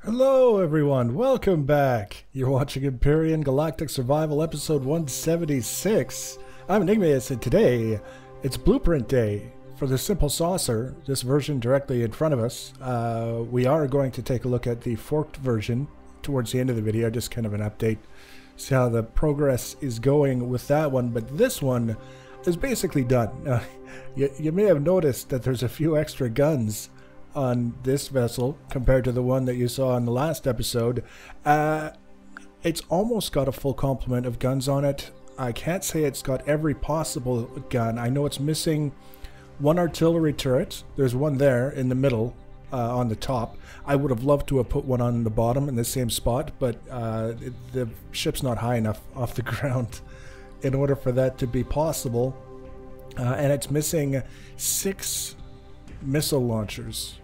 Hello everyone, welcome back. You're watching Empyrion Galactic Survival episode 176. I'm Enigmaeus and today it's Blueprint Day for the SimpleSaucer, this version directly in front of us. We are going to take a look at the forked version towards the end of the video, just kind of an update, see how the progress is going with that one, but this one is basically done. You may have noticed that there's a few extra guns on this vessel compared to the one that you saw in the last episode. It's almost got a full complement of guns on it. I can't say it's got every possible gun. I know it's missing one artillery turret. There's one there in the middle on the top. I would have loved to have put one on the bottom in the same spot, but the ship's not high enough off the ground in order for that to be possible. And it's missing 6 missile launchers.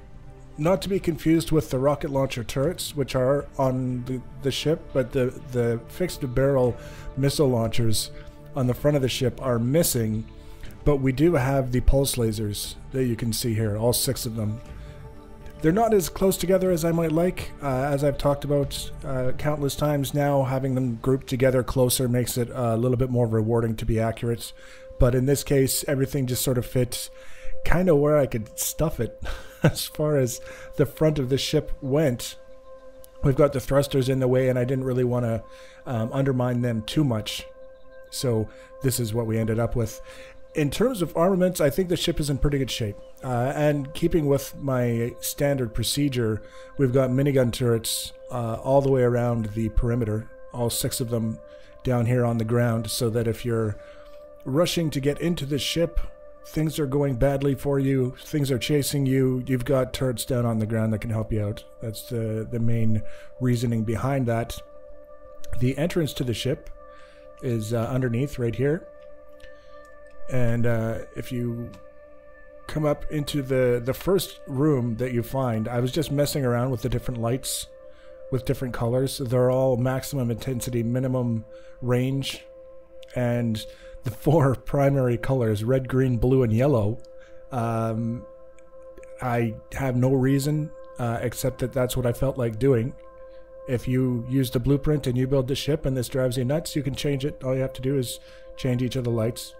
Not to be confused with the rocket launcher turrets, which are on the ship, but the fixed barrel missile launchers on the front of the ship are missing. But we do have the pulse lasers that you can see here, all 6 of them. They're not as close together as I might like. As I've talked about countless times now, having them grouped together closer makes it a little bit more rewarding to be accurate. But in this case, everything just sort of fits kind of where I could stuff it. As far as the front of the ship went, we've got the thrusters in the way, and I didn't really want to undermine them too much. So this is what we ended up with. In terms of armaments, I think the ship is in pretty good shape. And keeping with my standard procedure, we've got minigun turrets all the way around the perimeter, all 6 of them down here on the ground, so that if you're rushing to get into the ship, things are going badly for you, things are chasing you, you've got turrets down on the ground that can help you out. That's the main reasoning behind that. The entrance to the ship is underneath right here. And if you come up into the first room that you find, I was just messing around with the different lights with different colors. They're all maximum intensity, minimum range, and the 4 primary colors, red, green, blue, and yellow. I have no reason except that that's what I felt like doing. If you use the blueprint and you build the ship and this drives you nuts, you can change it. All you have to do is change each of the lights.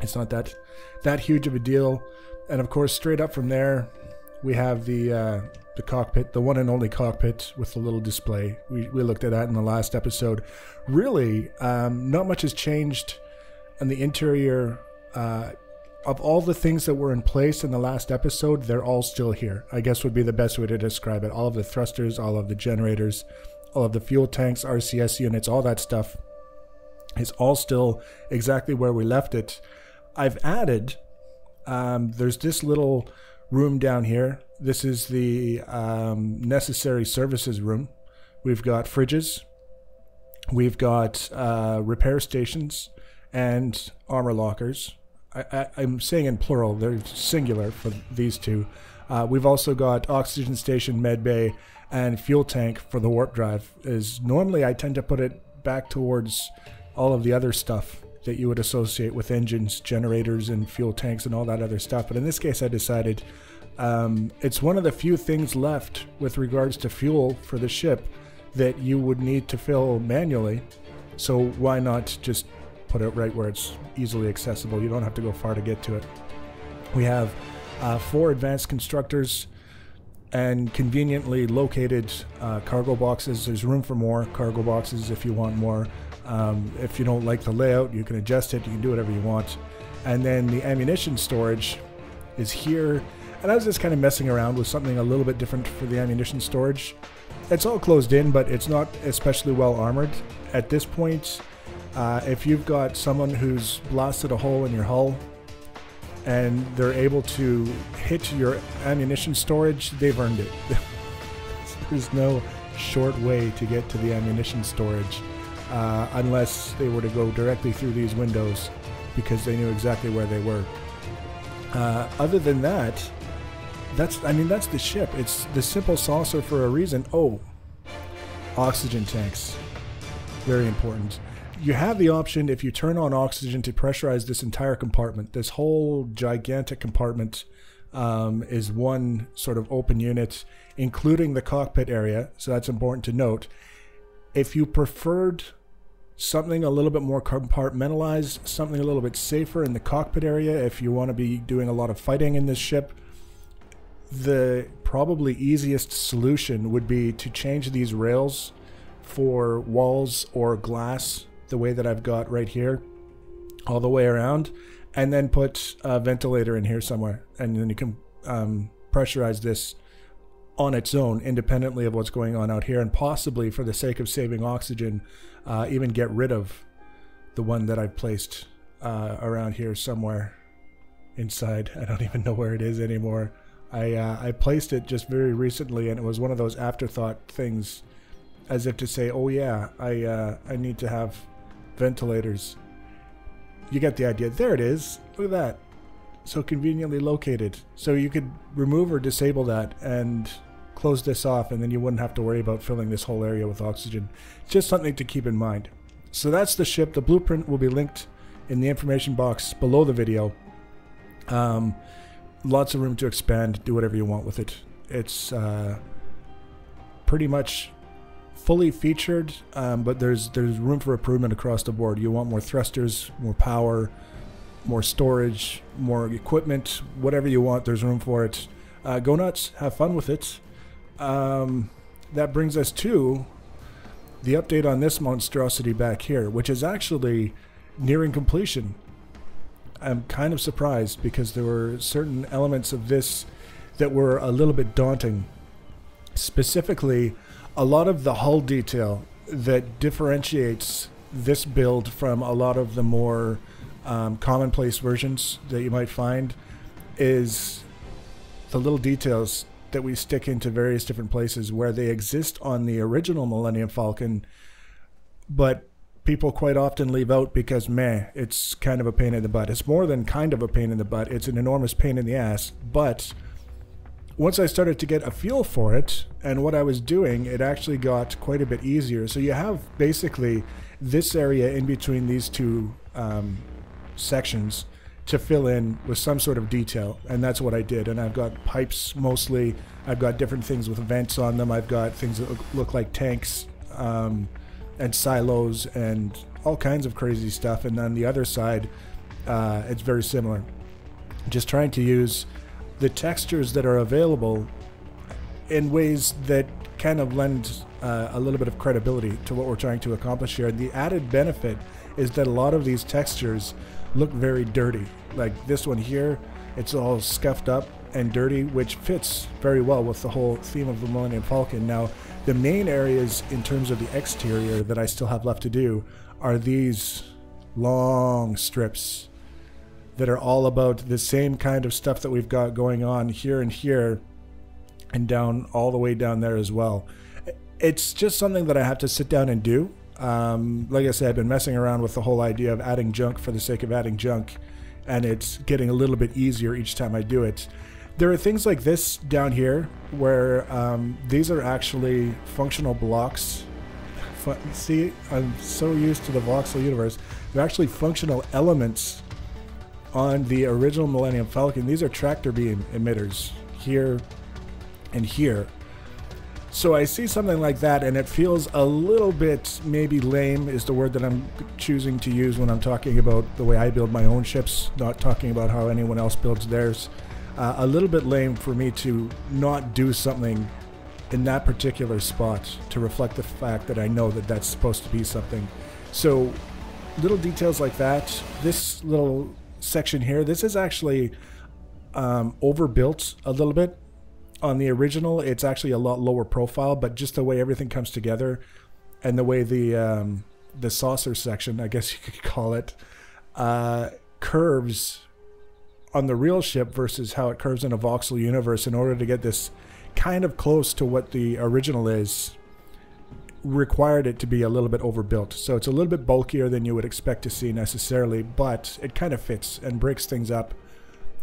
It's not that huge of a deal. And of course, straight up from there, we have the cockpit, the one and only cockpit with the little display. We looked at that in the last episode. Really, not much has changed on the interior. Of all the things that were in place in the last episode, they're all still here, I guess would be the best way to describe it. All of the thrusters, all of the generators, all of the fuel tanks, RCS units, all that stuff is all still exactly where we left it. I've added, there's this little room down here. This is the necessary services room. We've got fridges, we've got repair stations, and armor lockers. I'm saying in plural, they're singular for these 2. We've also got oxygen station, med bay, and fuel tank for the warp drive. Normally I tend to put it back towards all of the other stuff that you would associate with engines, generators, and fuel tanks and all that other stuff. But in this case I decided it's one of the few things left with regards to fuel for the ship that you would need to fill manually. So why not just put it right where it's easily accessible? You don't have to go far to get to it. We have 4 advanced constructors and conveniently located cargo boxes. There's room for more cargo boxes if you want more. If you don't like the layout, you can adjust it, you can do whatever you want. And then the ammunition storage is here. And I was just kind of messing around with something a little bit different for the ammunition storage. It's all closed in, but it's not especially well armored. At this point, if you've got someone who's blasted a hole in your hull and they're able to hit your ammunition storage, they've earned it. There's no short way to get to the ammunition storage unless they were to go directly through these windows because they knew exactly where they were. Other than that, that's the ship. It's the SimpleSaucer for a reason. Oh, oxygen tanks. Very important. You have the option, if you turn on oxygen, to pressurize this entire compartment, this whole gigantic compartment is one sort of open unit, including the cockpit area. So that's important to note. If you preferred something a little bit more compartmentalized, something a little bit safer in the cockpit area, if you want to be doing a lot of fighting in this ship, the probably easiest solution would be to change these rails for walls or glass, the way that I've got right here, all the way around, and then put a ventilator in here somewhere, and then you can pressurize this on its own, independently of what's going on out here, and possibly, for the sake of saving oxygen, even get rid of the one that I've placed around here somewhere inside. I don't even know where it is anymore. I placed it just very recently, and it was one of those afterthought things, as if to say, oh yeah, I need to have ventilators. You get the idea. There it is. Look at that. So conveniently located. So you could remove or disable that and close this off, and then you wouldn't have to worry about filling this whole area with oxygen. Just something to keep in mind. So that's the ship. The blueprint will be linked in the information box below the video. Lots of room to expand, do whatever you want with it. It's pretty much fully featured, but there's room for improvement across the board. You want more thrusters, more power, more storage, more equipment, whatever you want, there's room for it. Go nuts, have fun with it. That brings us to the update on this monstrosity back here, which is actually nearing completion. I'm kind of surprised because there were certain elements of this that were a little bit daunting. Specifically, a lot of the hull detail that differentiates this build from a lot of the more commonplace versions that you might find is the little details that we stick into various different places where they exist on the original Millennium Falcon, but people quite often leave out because, meh, it's kind of a pain in the butt. It's more than kind of a pain in the butt. It's an enormous pain in the ass. But once I started to get a feel for it and what I was doing, it actually got quite a bit easier. So you have basically this area in between these two sections to fill in with some sort of detail, and that's what I did. And I've got pipes mostly. I've got different things with vents on them. I've got things that look like tanks, and silos and all kinds of crazy stuff. And on the other side, it's very similar. Just trying to use the textures that are available in ways that kind of lend a little bit of credibility to what we're trying to accomplish here. And the added benefit is that a lot of these textures look very dirty. Like this one here, it's all scuffed up and dirty, which fits very well with the whole theme of the Millennium Falcon. Now, the main areas in terms of the exterior that I still have left to do are these long strips that are all about the same kind of stuff that we've got going on here and down all the way down there as well. It's just something that I have to sit down and do. Like I said, I've been messing around with the whole idea of adding junk for the sake of adding junk, and it's getting a little bit easier each time I do it. There are things like this down here where these are actually functional blocks. See, I'm so used to the voxel universe. They're actually functional elements on the original Millennium Falcon. These are tractor beam emitters here and here. So I see something like that and it feels a little bit maybe lame is the word that I'm choosing to use when I'm talking about the way I build my own ships, not talking about how anyone else builds theirs. A little bit lame for me to not do something in that particular spot to reflect the fact that I know that that's supposed to be something. So little details like that. This little section here, this is actually overbuilt a little bit. On the original, it's actually a lot lower profile, but just the way everything comes together and the way the saucer section, I guess you could call it, curves on the real ship versus how it curves in a voxel universe in order to get this kind of close to what the original is, required it to be a little bit overbuilt. So it's a little bit bulkier than you would expect to see necessarily, but it kind of fits and breaks things up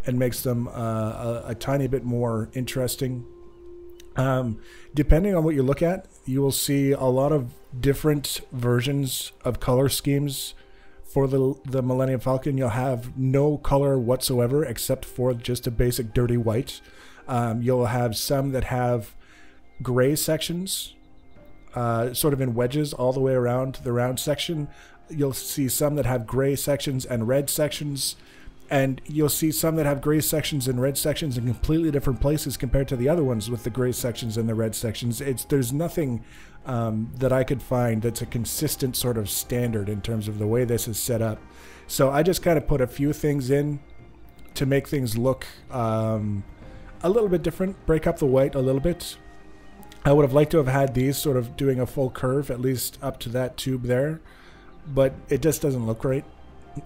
and makes them a tiny bit more interesting. Depending on what you look at, you will see a lot of different versions of color schemes for the Millennium Falcon, you'll have no color whatsoever except for just a basic dirty white. You'll have some that have gray sections, sort of in wedges all the way around the round section. You'll see some that have gray sections and red sections, and you'll see some that have gray sections and red sections in completely different places compared to the other ones with the gray sections and the red sections. There's nothing that I could find that's a consistent sort of standard in terms of the way this is set up. So I just kind of put a few things in to make things look a little bit different, break up the white a little bit. I would have liked to have had these sort of doing a full curve, at least up to that tube there, but it just doesn't look right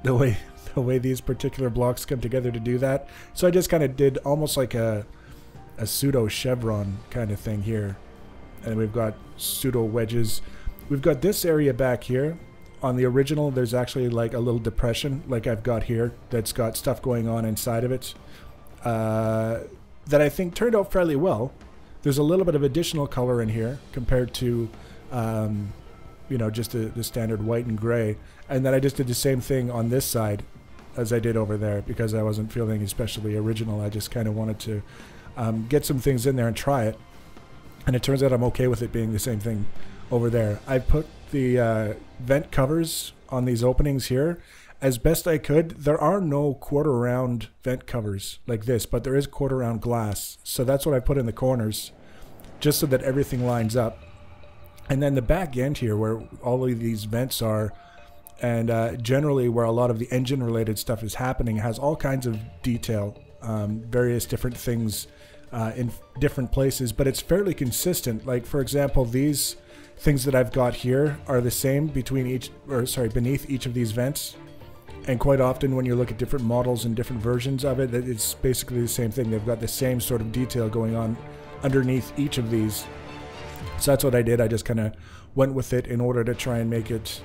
the way these particular blocks come together to do that. So I just kind of did almost like a pseudo chevron kind of thing here. And we've got pseudo wedges. We've got this area back here. On the original, there's actually like a little depression like I've got here that's got stuff going on inside of it that I think turned out fairly well. There's a little bit of additional color in here compared to you know, just the standard white and gray. And then I just did the same thing on this side as I did over there because I wasn't feeling especially original. I just kind of wanted to get some things in there and try it. And it turns out I'm okay with it being the same thing over there. I put the vent covers on these openings here as best I could. There are no quarter round vent covers like this, but there is quarter round glass. So that's what I put in the corners just so that everything lines up. And then the back end here where all of these vents are, and generally where a lot of the engine related stuff is happening, has all kinds of detail, various different things in different places, but it's fairly consistent. Like for example, these things that I've got here are the same between beneath each of these vents. And quite often when you look at different models and different versions of it, it's basically the same thing. They've got the same sort of detail going on underneath each of these. So that's what I did. I just kind of went with it in order to try and make it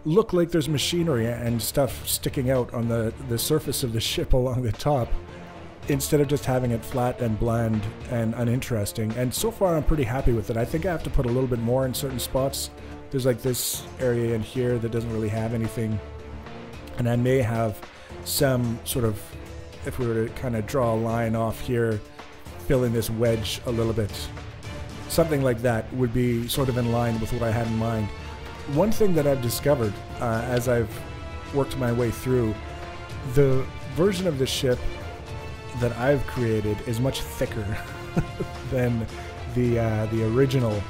look like there's machinery and stuff sticking out on the surface of the ship along the top, instead of just having it flat and bland and uninteresting. And so far I'm pretty happy with it. I think I have to put a little bit more in certain spots. There's like this area in here that doesn't really have anything, and I may have some sort of, if we were to kind of draw a line off here, fill in this wedge a little bit. Something like that would be sort of in line with what I had in mind. One thing that I've discovered as I've worked my way through, the version of the ship that I've created is much thicker than the original.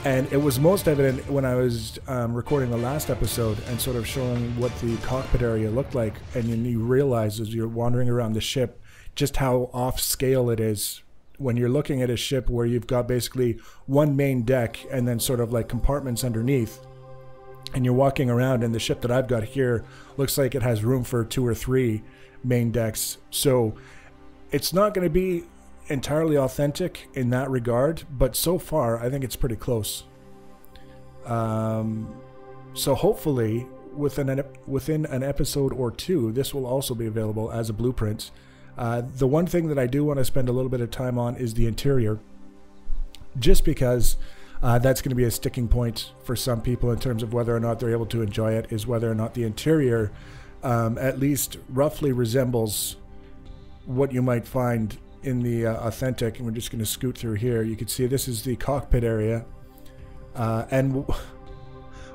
And it was most evident when I was recording the last episode and sort of showing what the cockpit area looked like, and you realize as you're wandering around the ship just how off scale it is when you're looking at a ship where you've got basically one main deck and then sort of like compartments underneath, and you're walking around, and the ship that I've got here looks like it has room for 2 or 3 main decks. So it's not going to be entirely authentic in that regard, but so far I think it's pretty close. So hopefully within an episode or 2 this will also be available as a blueprint. The one thing that I do want to spend a little bit of time on is the interior, just because that's going to be a sticking point for some people in terms of whether or not they're able to enjoy it, is whether or not the interior at least roughly resembles what you might find in the authentic. And we're just going to scoot through here. You can see this is the cockpit area, and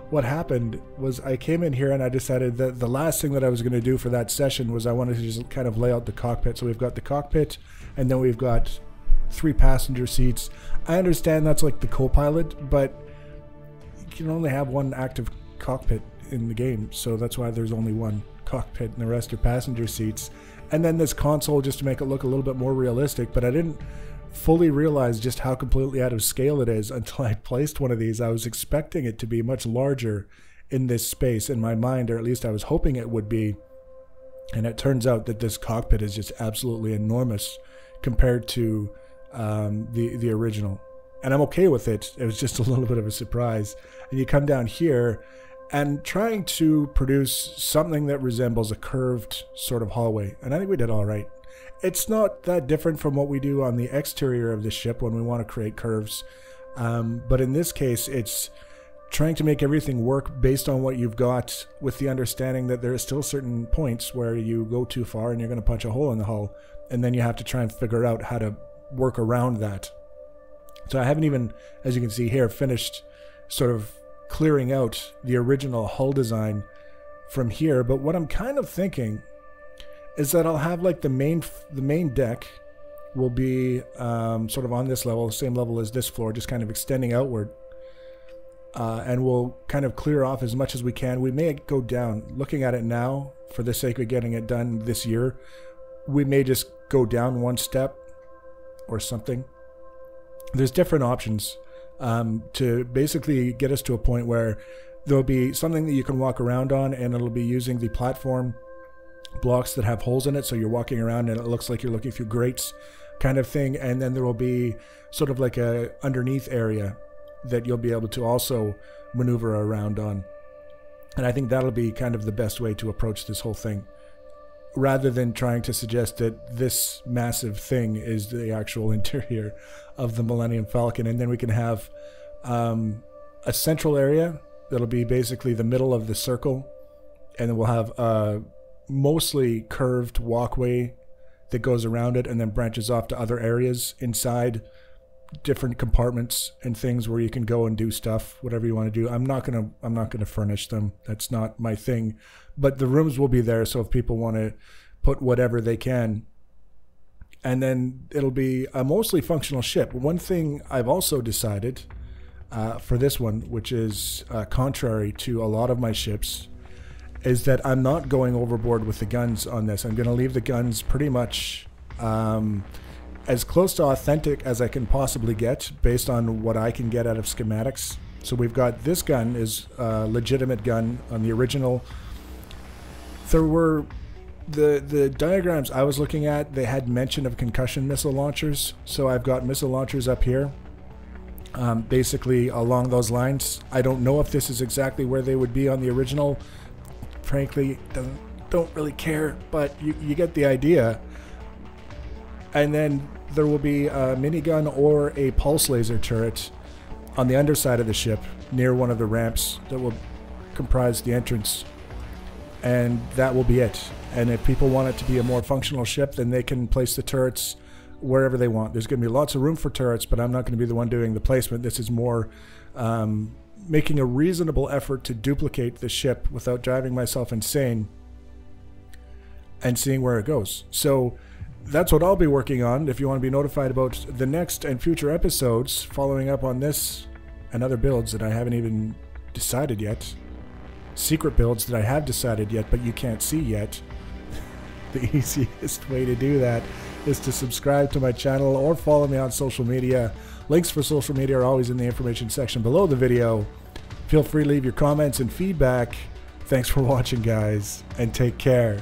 what happened was I came in here and I decided that the last thing that I was going to do for that session was I wanted to just kind of lay out the cockpit. So we've got the cockpit, and then we've got 3 passenger seats. I understand that's like the co-pilot, but you can only have 1 active cockpit in the game, so that's why there's only 1 cockpit and the rest are passenger seats. And then this console just to make it look a little bit more realistic, but I didn't fully realize just how completely out of scale it is until I placed one of these. I was expecting it to be much larger in this space in my mind, or at least I was hoping it would be, and it turns out that this cockpit is just absolutely enormous compared to the original, and I'm okay with it. It was just a little bit of a surprise. And you come down here and trying to produce something that resembles a curved sort of hallway, and I think we did all right. It's not that different from what we do on the exterior of the ship when we want to create curves, but in this case it's trying to make everything work based on what you've got, with the understanding that there are still certain points where you go too far and you're going to punch a hole in the hull, and then you have to try and figure out how to work around that. So I haven't even, as you can see here, finished sort of clearing out the original hull design from here. But what I'm kind of thinking is that I'll have like the main deck will be sort of on this level, same level as this floor, just kind of extending outward. And we'll kind of clear off as much as we can. We may go down. Looking at it now, for the sake of getting it done this year, we may just go down one step or something. There's different options to basically get us to a point where there'll be something that you can walk around on, and it'll be using the platform blocks that have holes in it, so you're walking around and it looks like you're looking through grates kind of thing. And then there will be sort of like a underneath area that you'll be able to also maneuver around on. And I think that'll be kind of the best way to approach this whole thing, rather than trying to suggest that this massive thing is the actual interior of the Millennium Falcon. And then we can have a central area that'll be basically the middle of the circle, and then we'll have a mostly curved walkway that goes around it and then branches off to other areas inside, different compartments and things where you can go and do stuff, whatever you want to do. I'm not gonna furnish them. That's not my thing. But the rooms will be there, so if people want to put whatever they can. And then it'll be a mostly functional ship. One thing I've also decided for this one, which is contrary to a lot of my ships, is that I'm not going overboard with the guns on this. I'm going to leave the guns pretty much as close to authentic as I can possibly get based on what I can get out of schematics. So we've got this gun is a legitimate gun on the original. There were the diagrams I was looking at, they had mention of concussion missile launchers. So I've got missile launchers up here, basically along those lines. I don't know if this is exactly where they would be on the original. Frankly, don't really care, but you get the idea. And then there will be a minigun or a pulse laser turret on the underside of the ship near one of the ramps that will comprise the entrance. And that will be it. And if people want it to be a more functional ship, then they can place the turrets wherever they want. There's going to be lots of room for turrets, but I'm not going to be the one doing the placement. This is more making a reasonable effort to duplicate the ship without driving myself insane and seeing where it goes. So that's what I'll be working on. If you want to be notified about the next and future episodes following up on this and other builds that I haven't even decided yet, secret builds that I have decided yet but you can't see yet, the easiest way to do that is to subscribe to my channel or follow me on social media. Links for social media are always in the information section below the video. Feel free to leave your comments and feedback. Thanks for watching, guys, and take care.